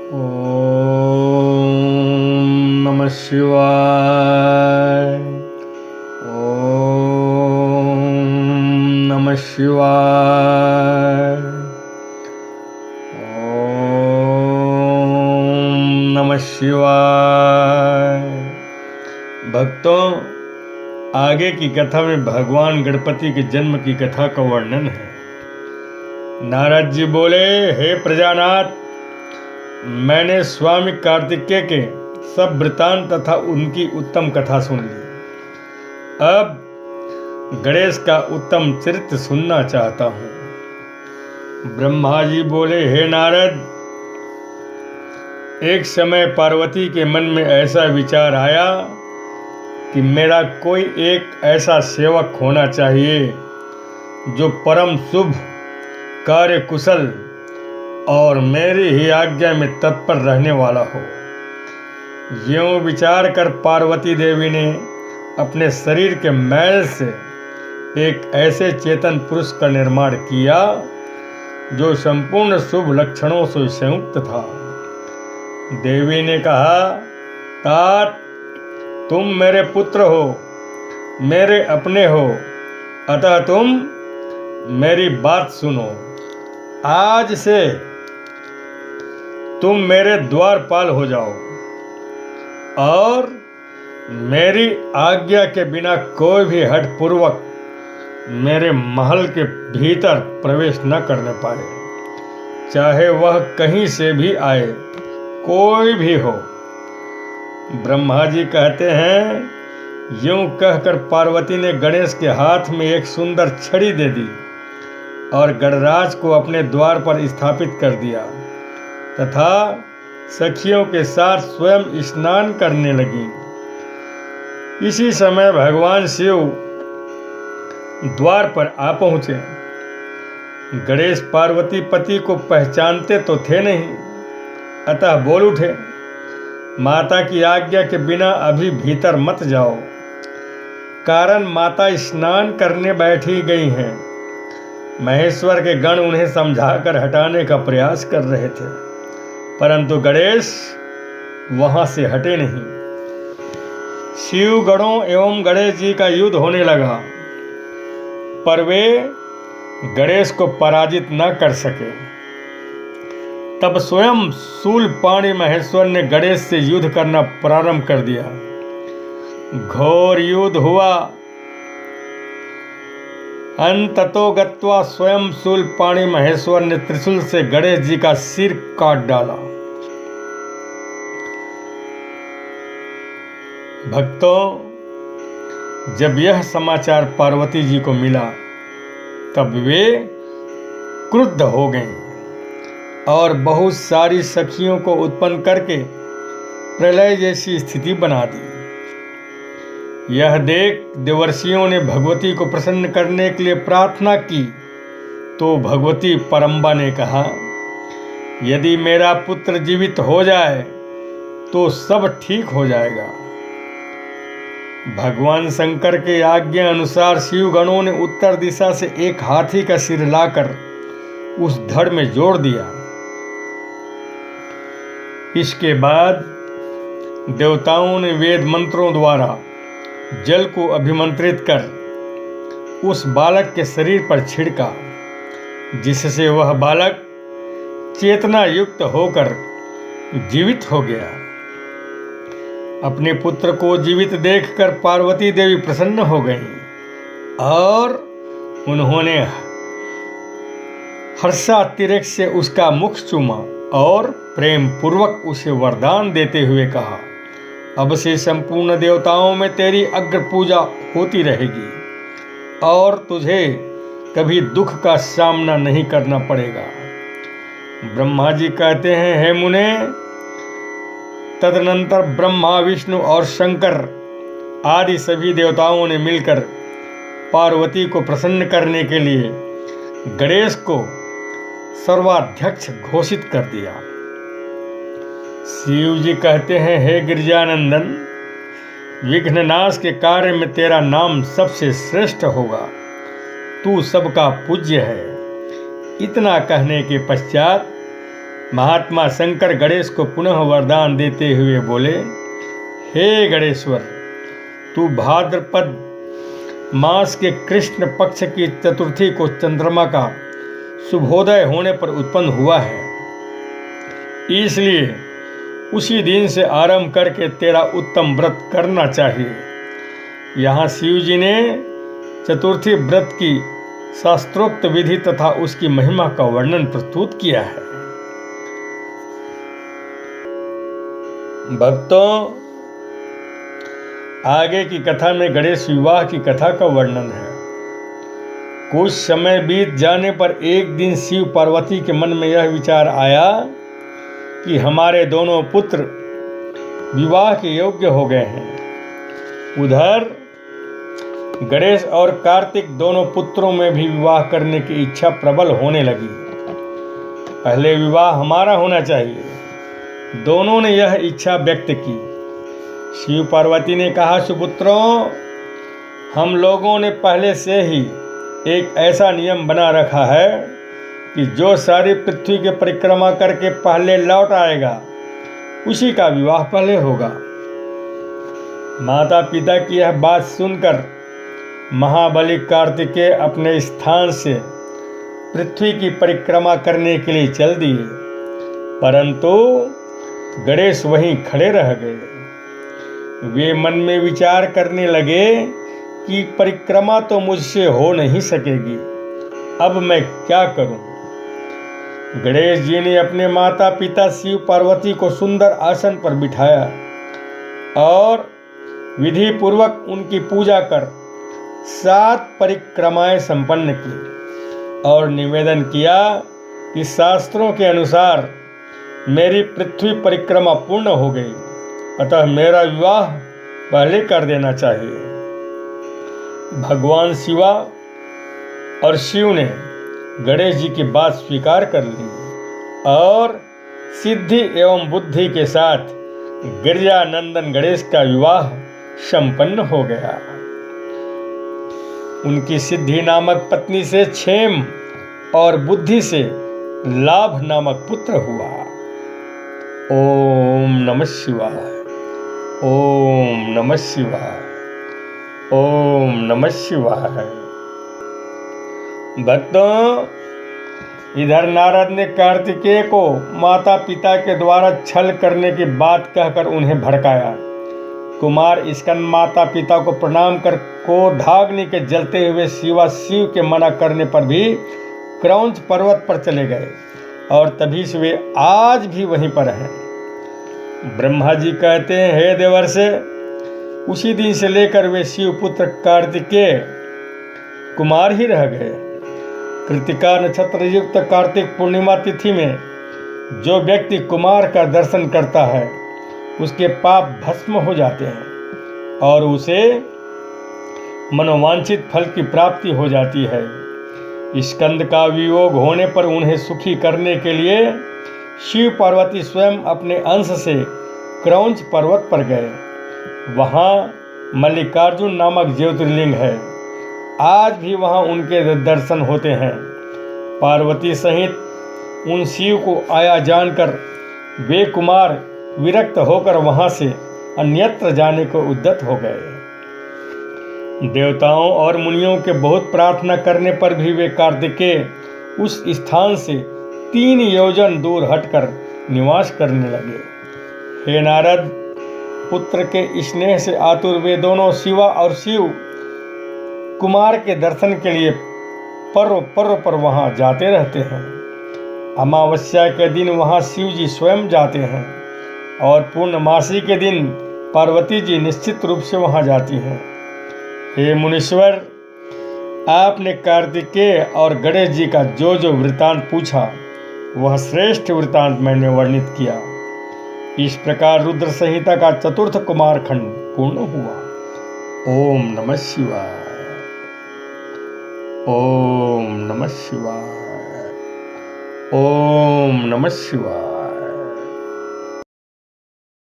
ओम नमः शिवाय। ओम नमः शिवाय। ओम नमः शिवाय। भक्तों, आगे की कथा में भगवान गणपति के जन्म की कथा का वर्णन है। नारद जी बोले, हे प्रजानाथ, मैंने स्वामी कार्तिकेय के सब वृतांत तथा उनकी उत्तम कथा सुन ली। अब गणेश का उत्तम चरित्र सुनना चाहता हूँ। ब्रह्मा जी बोले, हे नारद, एक समय पार्वती के मन में ऐसा विचार आया कि मेरा कोई एक ऐसा सेवक होना चाहिए जो परम शुभ, कार्य कुशल और मेरी ही आज्ञा में तत्पर रहने वाला हो। यूं विचार कर पार्वती देवी ने अपने शरीर के मैल से एक ऐसे चेतन पुरुष का निर्माण किया जो संपूर्ण शुभ लक्षणों से संयुक्त था। देवी ने कहा, तात, तुम मेरे पुत्र हो, मेरे अपने हो, अतः तुम मेरी बात सुनो। आज से तुम मेरे द्वारपाल हो जाओ और मेरी आज्ञा के बिना कोई भी हठपूर्वक मेरे महल के भीतर प्रवेश न करने पाए, चाहे वह कहीं से भी आए, कोई भी हो। ब्रह्मा जी कहते हैं, यूं कहकर पार्वती ने गणेश के हाथ में एक सुंदर छड़ी दे दी और गणराज को अपने द्वार पर स्थापित कर दिया तथा सखियों के साथ स्वयं स्नान करने लगी। इसी समय भगवान शिव द्वार पर आ पहुँचे। गणेश पार्वती पति को पहचानते तो थे नहीं, अतः बोल उठे, माता की आज्ञा के बिना अभी भीतर मत जाओ, कारण माता स्नान करने बैठी गई हैं। महेश्वर के गण उन्हें समझाकर हटाने का प्रयास कर रहे थे, परंतु गणेश वहां से हटे नहीं। शिव गणों एवं गणेश जी का युद्ध होने लगा, पर वे गणेश को पराजित न कर सके। तब स्वयं शूलपाणी महेश्वर ने गणेश से युद्ध करना प्रारंभ कर दिया। घोर युद्ध हुआ। अंततो गत्वा स्वयं शूलपाणी महेश्वर ने त्रिशूल से गणेश जी का सिर काट डाला। भक्तों, जब यह समाचार पार्वती जी को मिला तब वे क्रुद्ध हो गईं और बहुत सारी सखियों को उत्पन्न करके प्रलय जैसी स्थिति बना दी। यह देख देवर्षियों ने भगवती को प्रसन्न करने के लिए प्रार्थना की तो भगवती परम्बा ने कहा, यदि मेरा पुत्र जीवित हो जाए तो सब ठीक हो जाएगा। भगवान शंकर के आज्ञा अनुसार शिवगणों ने उत्तर दिशा से एक हाथी का सिर लाकर उस धड़ में जोड़ दिया। इसके बाद देवताओं ने वेद मंत्रों द्वारा जल को अभिमंत्रित कर उस बालक के शरीर पर छिड़का, जिससे वह बालक चेतना युक्त होकर जीवित हो गया। अपने पुत्र को जीवित देखकर पार्वती देवी प्रसन्न हो गईं और उन्होंने हर्षातिरेक से उसका मुख चूमा और प्रेम पूर्वक उसे वरदान देते हुए कहा, अब से संपूर्ण देवताओं में तेरी अग्र पूजा होती रहेगी और तुझे कभी दुख का सामना नहीं करना पड़ेगा। ब्रह्मा जी कहते हैं, हे मुने, तदनंतर ब्रह्मा, विष्णु और शंकर आदि सभी देवताओं ने मिलकर पार्वती को प्रसन्न करने के लिए गणेश को सर्वाध्यक्ष घोषित कर दिया। शिव जी कहते हैं, हे गिरिजानंदन, विघ्ननाश के कार्य में तेरा नाम सबसे श्रेष्ठ होगा, तू सबका पूज्य है। इतना कहने के पश्चात महात्मा शंकर गणेश को पुनः वरदान देते हुए बोले, हे गणेश्वर, तू भाद्रपद मास के कृष्ण पक्ष की चतुर्थी को चंद्रमा का शुभोदय होने पर उत्पन्न हुआ है, इसलिए उसी दिन से आरंभ करके तेरा उत्तम व्रत करना चाहिए। यहाँ शिव जी ने चतुर्थी व्रत की शास्त्रोक्त विधि तथा उसकी महिमा का वर्णन प्रस्तुत किया है। भक्तों, आगे की कथा में गणेश विवाह की कथा का वर्णन है। कुछ समय बीत जाने पर एक दिन शिव पार्वती के मन में यह विचार आया कि हमारे दोनों पुत्र विवाह के योग्य हो गए हैं। उधर गणेश और कार्तिक दोनों पुत्रों में भी विवाह करने की इच्छा प्रबल होने लगी। पहले विवाह हमारा होना चाहिए। दोनों ने यह इच्छा व्यक्त की। शिव पार्वती ने कहा, सुपुत्रों, हम लोगों ने पहले से ही एक ऐसा नियम बना रखा है कि जो सारी पृथ्वी की परिक्रमा करके पहले लौट आएगा उसी का विवाह पहले होगा। माता पिता की यह बात सुनकर महाबली कार्तिकेय अपने स्थान से पृथ्वी की परिक्रमा करने के लिए चल दिए, परंतु गणेश वहीं खड़े रह गए। वे मन में विचार करने लगे कि परिक्रमा तो मुझसे हो नहीं सकेगी, अब मैं क्या करूं? गणेश जी ने अपने माता पिता शिव पार्वती को सुंदर आसन पर बिठाया और विधि पूर्वक उनकी पूजा कर 7 परिक्रमाएं संपन्न की और निवेदन किया कि शास्त्रों के अनुसार मेरी पृथ्वी परिक्रमा पूर्ण हो गई, अतः मेरा विवाह पहले कर देना चाहिए। भगवान शिवा और शिव ने गणेश जी की बात स्वीकार कर ली और सिद्धि एवं बुद्धि के साथ गिरिजानंदन गणेश का विवाह संपन्न हो गया। उनकी सिद्धि नामक पत्नी से क्षेम और बुद्धि से लाभ नामक पुत्र हुआ। ओम नमः शिवाय, ओम नमः शिवाय, ओम नमः शिवाय। भक्तों, इधर नारद ने कार्तिकेय को माता पिता के द्वारा छल करने की बात कहकर उन्हें भड़काया। कुमार स्कंद माता पिता को प्रणाम कर क्रोधाग्नि के जलते हुए शिव के मना करने पर भी क्रौंच पर्वत पर चले गए और तभी से वे आज भी वहीं पर हैं। ब्रह्मा जी कहते हैं, हे देवर्षे, उसी दिन से लेकर वे शिव पुत्र कार्तिकेय कुमार ही रह गए। कृतिका नक्षत्र युक्त कार्तिक पूर्णिमा तिथि में जो व्यक्ति कुमार का दर्शन करता है उसके पाप भस्म हो जाते हैं और उसे मनोवांछित फल की प्राप्ति हो जाती है। स्कंद का वियोग होने पर उन्हें सुखी करने के लिए शिव पार्वती स्वयं अपने अंश से क्रौंच पर्वत पर गए। वहाँ मल्लिकार्जुन नामक ज्योतिर्लिंग है। आज भी वहाँ उनके दर्शन होते हैं। पार्वती सहित उन शिव को आया जानकर वे कुमार विरक्त होकर वहाँ से अन्यत्र जाने को उद्यत हो गए। देवताओं और मुनियों के बहुत प्रार्थना करने पर भी वे कार्तिकेय उस स्थान से 3 योजन दूर हटकर निवास करने लगे। हे नारद, पुत्र के स्नेह से आतुर वे दोनों शिवा और शिव कुमार के दर्शन के लिए पर्व पर वहाँ जाते रहते हैं। अमावस्या के दिन वहाँ शिव जी स्वयं जाते हैं और पूर्णमासी के दिन पार्वती जी निश्चित रूप से वहाँ जाती हैं। हे मुनीश्वर, आपने कार्तिकेय और गणेश जी का जो वृतांत पूछा वह श्रेष्ठ वृतांत मैंने वर्णित किया। इस प्रकार रुद्र संहिता का 4th कुमार खंड पूर्ण हुआ। ओम नमः शिवाय, ओम नमः शिवाय, ओम नमः शिवाय।